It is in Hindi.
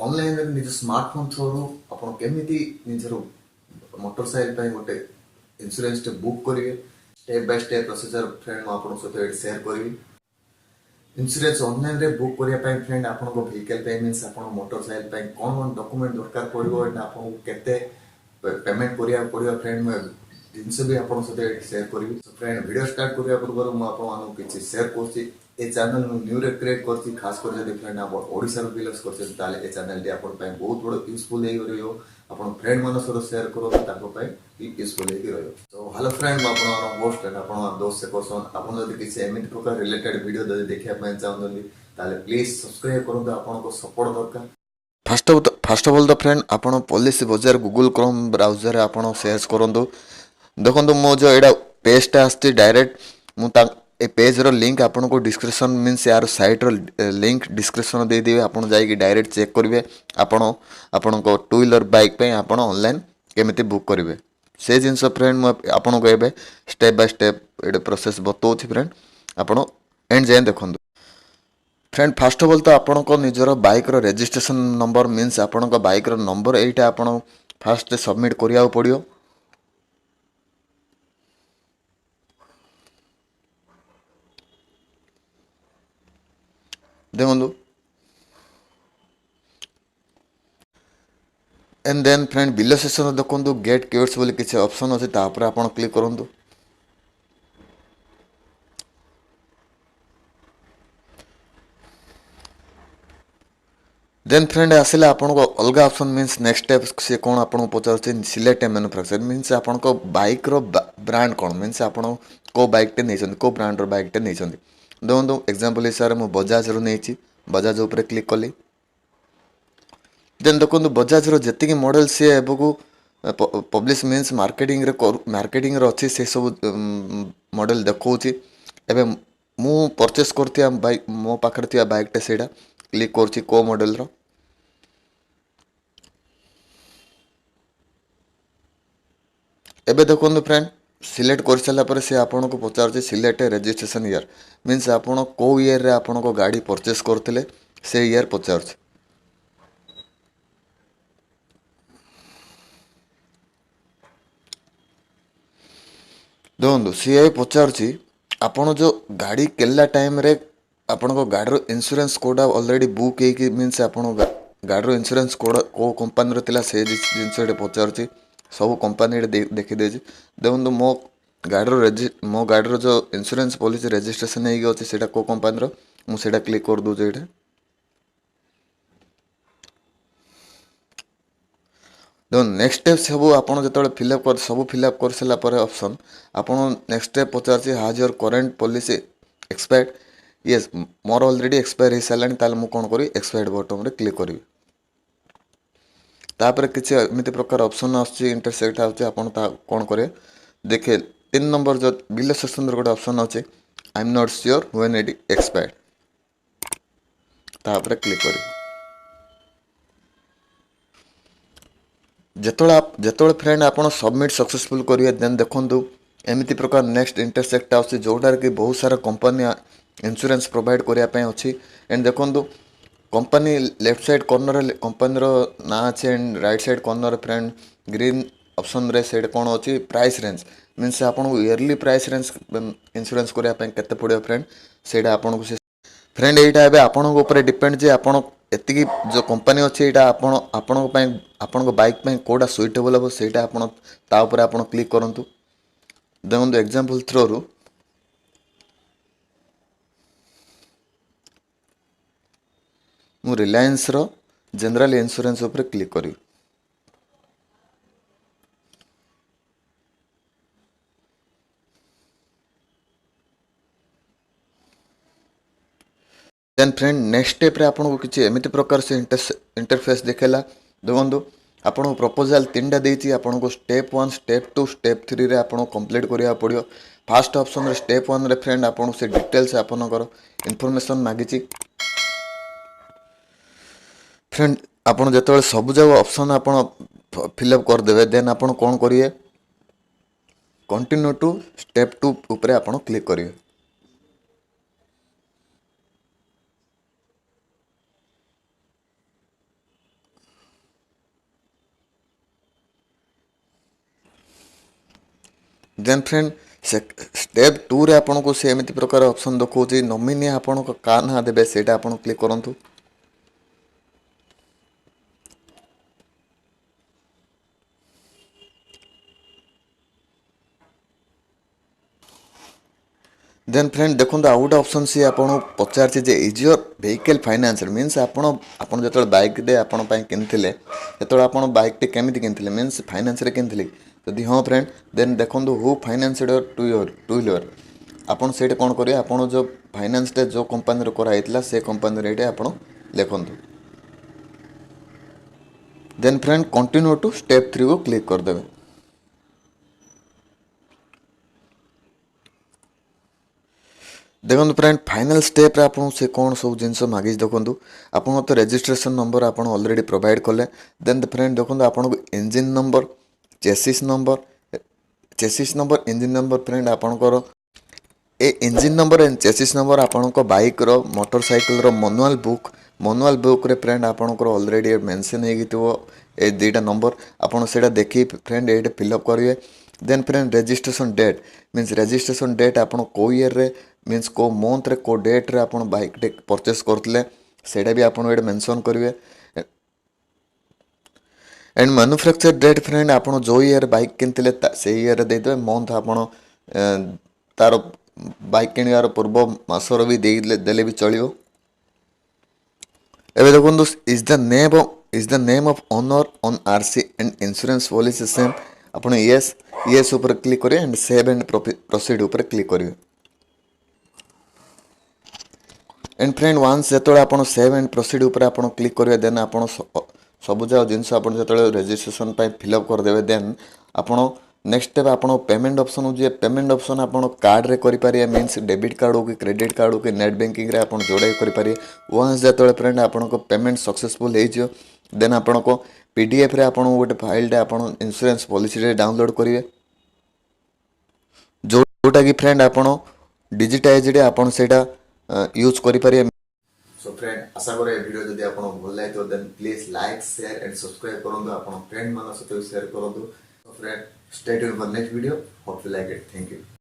ऑनलाइन रे निज स्मार्टफोन थ्रू आपण केमिति निजर मोटरसाइकिल गोटे इंश्योरेंस टे बुक करेंगे step by step procedure friend आपन सहित शेयर करी इंश्योरेंस ऑनलाइन रे बुक करिया पय फ्रेंड आपन को व्हीकल पे मींस आपन मोटरसाइकिल पय कोन डॉक्यूमेंट दरकार पड़िबो एटा आपन केते पेमेंट करिया पड़िबो फ्रेंड मैं जिनसे भी आपन सहित शेयर करी फ्रेंड वीडियो स्टार्ट करिया पूर्व मु आपन किछि शेयर करछि ए चैनल मु न्यू रे क्रिएट करछि खास कर जदि फ्रेंड आप ओडिसा रो बिलॉन्ग करछि ताले ए चैनल डी आपन पय बहुत बड़ यूजफुल हे करियो आपन फ्रेंड मन सहित शेयर करो ताको पय यूजफुल हे करियो तो हेलो फ्रेंड मु आपन होस्ट एंड आपन दोस्त से पर्सन आपन जदि किछि एमिति प्रकार रिलेटेड वीडियो जदि देखिया पय चाहंदली ताले प्लीज सब्सक्राइब करंतु आपन को सपोर्ट दरकार first of all the friend आपन पॉलिसी बाजार गूगल क्रोम ब्राउजर आपन सर्च करंतु देखंतु मो जो एडा पेज टा आस्ती डायरेक्ट मु ता ए पेज रो लिंक आपन को डिस्क्रिप्शन मींस यार साइट रो लिंक डिस्क्रिप्शन दे दिबे आपन जाई कि डायरेक्ट चेक करिवे आपन को टू व्हीलर बाइक पे आपन ऑनलाइन केमिति बुक करिवे से जिंस फ्रेंड मु आपन को एबे स्टेप बाय स्टेप एडे प्रोसेस बतौछि फ्रेंड आपन एंड जाय देखंतु फ्रेंड फर्स्ट ऑफ ऑल तो आपन को निजर बाइक रो रजिस्ट्रेशन नंबर मींस आपन को बाइक रो नंबर एटा आपन फर्स्ट सबमिट करिया पड़ियो देखो and then friend below section देखो गेट क्यूट्स बोली किसी ऑप्शन अच्छे तापर आप क्लिक करूँ देन फ्रेंड आसिले आपन को अलग ऑप्शन मींस नेक्स्ट स्टेप से कौन आपन पचार सिलेक्ट ए मैन्युफैक्चर मींस आपन को बाइक रो ब्रांड कौन मींस आपन को बाइक टे नहीं को ब्रांड रो बाइक टे नहीं देखो एग्जांपल हिसाब से मुझे बजाज रो नहीं बजाज ऊपर क्लिक कली देन देखो बजाज रो जति मॉडल सी एबको पब्लिश मींस मार्केटिंग रे अच्छी से सब मॉडल देखौछि एबे मु परचेस करथिया बाइक मो पाखर थिया बाइक टे सेडा क्लिक करछि को मॉडल रो एबे देखो फ्रेंड सिलेक्ट कर सारा पर से आपन को पचार सिलेक्ट रजिस्ट्रेशन ईयर मींस आपन को ईयर रे आपन को गाड़ी परचेस करथिले से ईयर पचार देखो सी पचार आपन जो गाड़ी केला टाइम रे आपन को गाड़ी रो इंश्योरेंस कोड ऑलरेडी बुक हे मींस आपन गाड़ी रो इंश्योरेंस कोड को कंपनी रो तिला से जिंस पचार सब कंपनी देखी दे देखो मो गाड़ी रो जो इंश्योरेंस पॉलिसी रजिस्ट्रेशन हो गई सेटा को कंपनी रो मु सेटा क्लिक कर दूजे एटा देखो नेक्स्ट स्टेप सब आपन जतले फिलअप कर सब फिलअप कर सला पर ऑप्शन आपन नेक्स्ट स्टेप पचार हाज your current policy expired yes more already expire हो सारा ताले मु कोन करी एक्सपायर्ड बटन रे क्लिक करी तापर किसी एमती प्रकार ऑप्शन आछी इंटरसेक्ट आछी आपन ता कोन करे देखे 3 नंबर जो बिलो सेक्शन रे गोटे ऑप्शन अछि I am not sure when it expired तापर क्लिक करी जेतोळे फ्रेंड आपन सबमिट सक्सेसफुल करिए देन देखंतु एमती प्रकार नेक्स्ट इंटरसेक्ट आछी जोटार कि बहुत सारा कंपनी इंश्योरेंस प्रोवाइड करिया पय अछि एंड देखंतु company left side corner company रो ना अछि and right side corner friend green option रे सेड कोन अछि प्राइस रेंज मींस आपन को ईयरली प्राइस रेंज इंश्योरेंस करिया पय केते पड़ियो फ्रेंड सेडा आपन को फ्रेंड एटा एबे आपन को ऊपर डिपेंड जे आपन एतिकी जो कंपनी अछि एटा आपन को बाइक पय कोडा सुइटेबल हो सेटा आपन ता ऊपर आपन क्लिक करंतु देखंतु एग्जांपल थ्रो रो मु रिलायंस रो जनरल इंश्योरेंस ऊपर क्लिक करी देन फ्रेंड नेक्स्ट स्टेप रे आपन को किछि एमिति प्रकार से इंटरफेस देखेला देखंतु आपन को प्रपोजल तीनटा देछि आपन को स्टेप 1 स्टेप 2 स्टेप 3 रे आपन को कंप्लीट करिया पड़ियो फर्स्ट ऑप्शन रे स्टेप 1 रे फ्रेंड आपन से डिटेल्स आपन को इंफॉर्मेशन मागिछि फ्रेंड आपन जतले सब जगह ऑप्शन आपन फिलअप कर देबे देन आपन कोन करिए कंटिन्यू टू स्टेप 2 ऊपर आपन क्लिक करिए देन फ्रेंड स्टेप 2 रे आपन को से एमिति प्रकार ऑप्शन देखौची नॉमिनी आपन को का ना देबे सेटा आपन क्लिक करंतु देन फ्रेंड देखो आउ गोटे ऑप्शन सी आपन पचार जे is your vehicle financer means आपन जतल बाइक दे आपन पई किनथिले जतल आपन बाइक टे केमिति किनथिले मीन्स फाइनेंस रे किनथिले यदि हां फ्रेंड देन देखो who financed your two wheeler आपन सेटे कोन करिया आपन जो फाइनेंस टे जो कंपनी रे करा हितला से कंपनी रे आपन लिखंतु then friend continue to step 3 को क्लिक कर देबे देखो फ्रेंड फाइनल स्टेप आप से कौन सब जिन मागिज देखो आप तो रजिस्ट्रेशन नंबर आप ऑलरेडी प्रोवाइड कले देन फ्रेंड देखो आपको engine number chassis number engine number friend आपणकर ए engine number and chassis number आपणक बाइक रो मोटरसाइकिल रो मैनुअल बुक रे फ्रेंड आपणकर ऑलरेडी मेंशन हो ए दुटा नंबर आपन सेटा देखि फ्रेंड ये फिलअप करेंगे then friend registration date means registration date आपन को ईयर रे मीन्स को मंथ रे को डेट रे आपन बाइक टे परचेस करथिले सेटा भी आपन एड मेंशन करिवे एंड मैन्युफैक्चर डेट फ्रेंड आपन जो ईयर बाइक किनथिले से ईयर दे देबे मंथ आपन तार बाइक किनियार पूर्व मासर भी देले भी चलियो एबे देखो is the name of owner on RC and insurance policy same आपन यस ऊपर क्लिक करिए एंड सेव एंड प्रोसीड ऊपर क्लिक करिए एंड फ्रेंड वंस जो आप सेव एंड प्रोसीड ऊपर आप क्लिक करेंगे देन आप सब जाओ जिनस आप जो रजिस्ट्रेशन फिलअप करदे देन आप नेक्स्ट स्टेप आप पेमेंट ऑप्शन हो पेमेंट ऑप्शन आप कार्ड रे करें मीन्स डेबिट कार्ड हो कि क्रेडिट कार्ड हो कि नेट बैंकिंग रे आप जोड़े करें वंस जो फ्रेंड आप पेमेंट सक्सेसफुल हो देन आपण को पीडीएफ रे आपण गोटे फाइल टे आपण इंश्योरेंस पॉलिसी रे डाउनलोड करिवे जोटा कि फ्रेंड आपण डिजिटाइज रे आपण सेटा यूज करि परिए सो फ्रेंड आशा करे वीडियो जदि आपण भल लागे तो then please like share and subscribe करंतु आपण फ्रेंड मानन सहित शेयर करंतु so friend stay tuned for next video hope you like it thank you